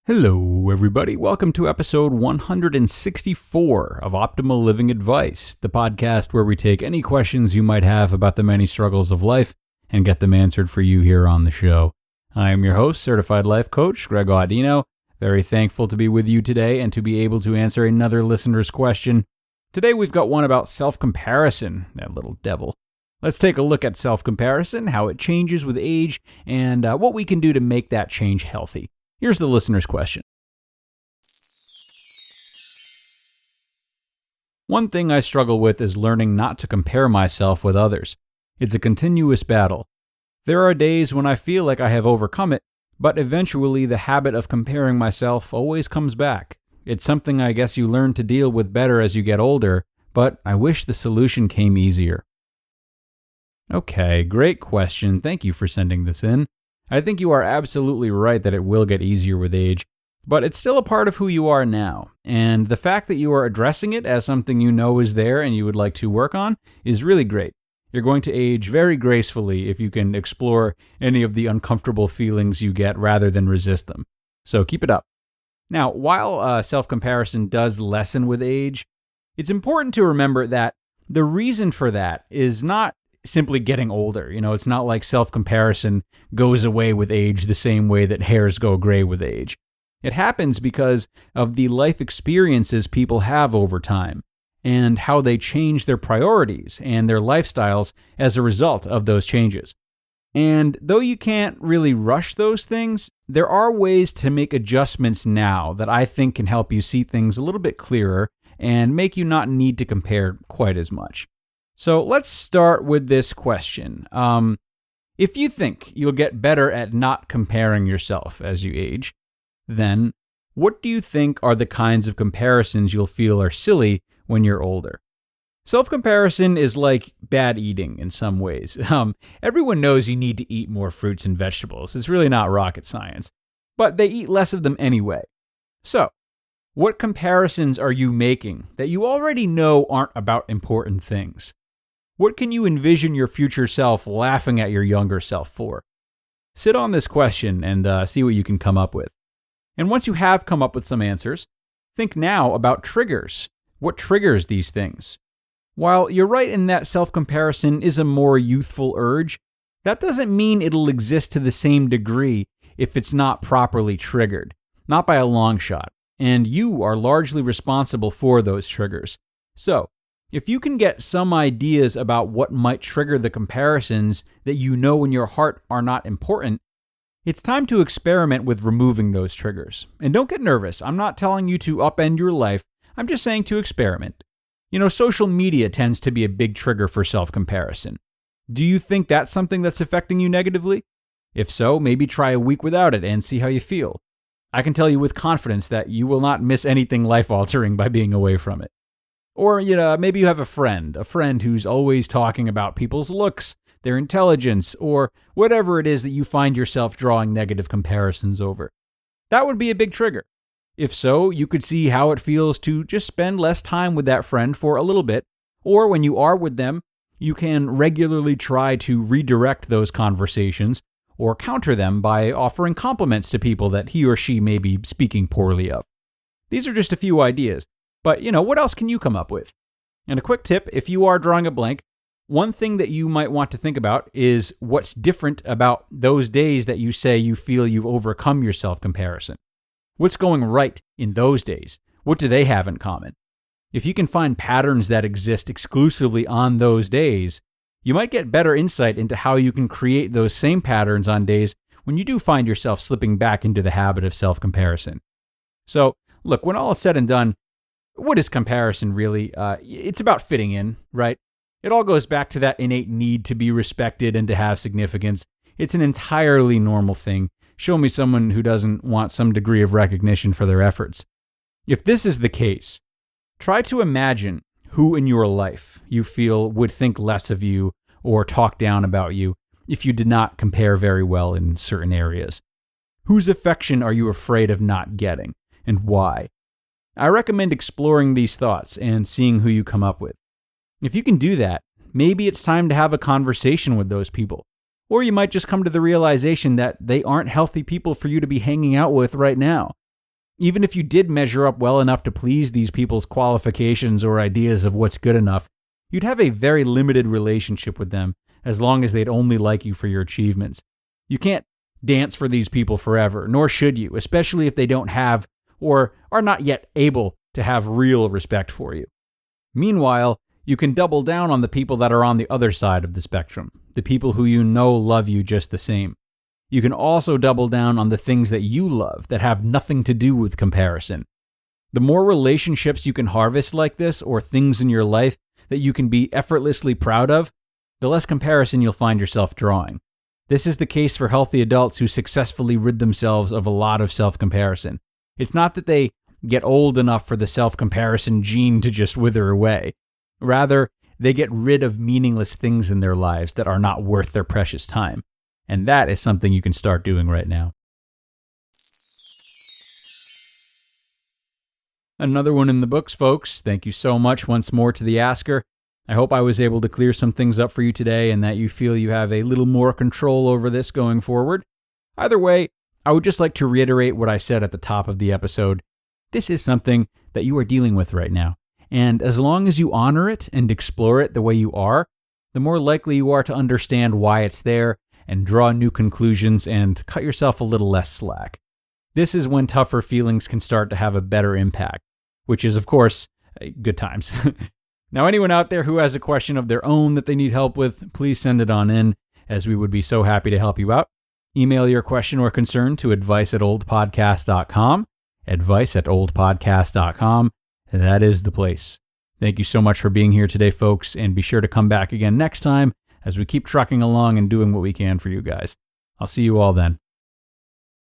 Hello, everybody. Welcome to episode 164 of Optimal Living Advice, the podcast where we take any questions you might have about the many struggles of life and get them answered for you here on the show. I am your host, Certified Life Coach Greg Audino. Very thankful to be with you today and to be able to answer another listener's question. Today we've got one about self-comparison, that little devil. Let's take a look at self-comparison, how it changes with age, and what we can do to make that change healthy. Here's the listener's question. One thing I struggle with is learning not to compare myself with others. It's a continuous battle. There are days when I feel like I have overcome it, but eventually the habit of comparing myself always comes back. It's something I guess you learn to deal with better as you get older, but I wish the solution came easier. Okay, great question. Thank you for sending this in. I think you are absolutely right that it will get easier with age, but it's still a part of who you are now, and the fact that you are addressing it as something you know is there and you would like to work on is really great. You're going to age very gracefully if you can explore any of the uncomfortable feelings you get rather than resist them. So keep it up. Now, while self-comparison does lessen with age, it's important to remember that the reason for that is not simply getting older. It's not like self-comparison goes away with age the same way that hairs go gray with age. It happens because of the life experiences people have over time and how they change their priorities and their lifestyles as a result of those changes. And though you can't really rush those things, there are ways to make adjustments now that I think can help you see things a little bit clearer and make you not need to compare quite as much. So let's start with this question. If you think you'll get better at not comparing yourself as you age, then what do you think are the kinds of comparisons you'll feel are silly when you're older? Self-comparison is like bad eating in some ways. Everyone knows you need to eat more fruits and vegetables. It's really not rocket science, but they eat less of them anyway. So, what comparisons are you making that you already know aren't about important things? What can you envision your future self laughing at your younger self for? Sit on this question and see what you can come up with. And once you have come up with some answers, think now about triggers. What triggers these things? While you're right in that self-comparison is a more youthful urge, that doesn't mean it'll exist to the same degree if it's not properly triggered. Not by a long shot. And you are largely responsible for those triggers. So, if you can get some ideas about what might trigger the comparisons that you know in your heart are not important, it's time to experiment with removing those triggers. And don't get nervous. I'm not telling you to upend your life. I'm just saying to experiment. Social media tends to be a big trigger for self-comparison. Do you think that's something that's affecting you negatively? If so, maybe try a week without it and see how you feel. I can tell you with confidence that you will not miss anything life-altering by being away from it. Or, maybe you have a friend who's always talking about people's looks, their intelligence, or whatever it is that you find yourself drawing negative comparisons over. That would be a big trigger. If so, you could see how it feels to just spend less time with that friend for a little bit, or when you are with them, you can regularly try to redirect those conversations or counter them by offering compliments to people that he or she may be speaking poorly of. These are just a few ideas. But, what else can you come up with? And a quick tip, if you are drawing a blank, one thing that you might want to think about is what's different about those days that you say you feel you've overcome your self-comparison. What's going right in those days? What do they have in common? If you can find patterns that exist exclusively on those days, you might get better insight into how you can create those same patterns on days when you do find yourself slipping back into the habit of self-comparison. So, look, when all is said and done, what is comparison really? It's about fitting in, right? It all goes back to that innate need to be respected and to have significance. It's an entirely normal thing. Show me someone who doesn't want some degree of recognition for their efforts. If this is the case, try to imagine who in your life you feel would think less of you or talk down about you if you did not compare very well in certain areas. Whose affection are you afraid of not getting, and why? I recommend exploring these thoughts and seeing who you come up with. If you can do that, maybe it's time to have a conversation with those people. Or you might just come to the realization that they aren't healthy people for you to be hanging out with right now. Even if you did measure up well enough to please these people's qualifications or ideas of what's good enough, you'd have a very limited relationship with them as long as they'd only like you for your achievements. You can't dance for these people forever, nor should you, especially if they don't have or are not yet able to have real respect for you. Meanwhile, you can double down on the people that are on the other side of the spectrum, the people who you know love you just the same. You can also double down on the things that you love that have nothing to do with comparison. The more relationships you can harvest like this, or things in your life that you can be effortlessly proud of, the less comparison you'll find yourself drawing. This is the case for healthy adults who successfully rid themselves of a lot of self-comparison. It's not that they get old enough for the self-comparison gene to just wither away. Rather, they get rid of meaningless things in their lives that are not worth their precious time. And that is something you can start doing right now. Another one in the books, folks. Thank you so much once more to the asker. I hope I was able to clear some things up for you today and that you feel you have a little more control over this going forward. Either way, I would just like to reiterate what I said at the top of the episode. This is something that you are dealing with right now. And as long as you honor it and explore it the way you are, the more likely you are to understand why it's there and draw new conclusions and cut yourself a little less slack. This is when tougher feelings can start to have a better impact, which is, of course, good times. Now, anyone out there who has a question of their own that they need help with, please send it on in, as we would be so happy to help you out. Email your question or concern to advice@oldpodcast.com, advice@oldpodcast.com, and that is the place. Thank you so much for being here today, folks, and be sure to come back again next time as we keep trucking along and doing what we can for you guys. I'll see you all then.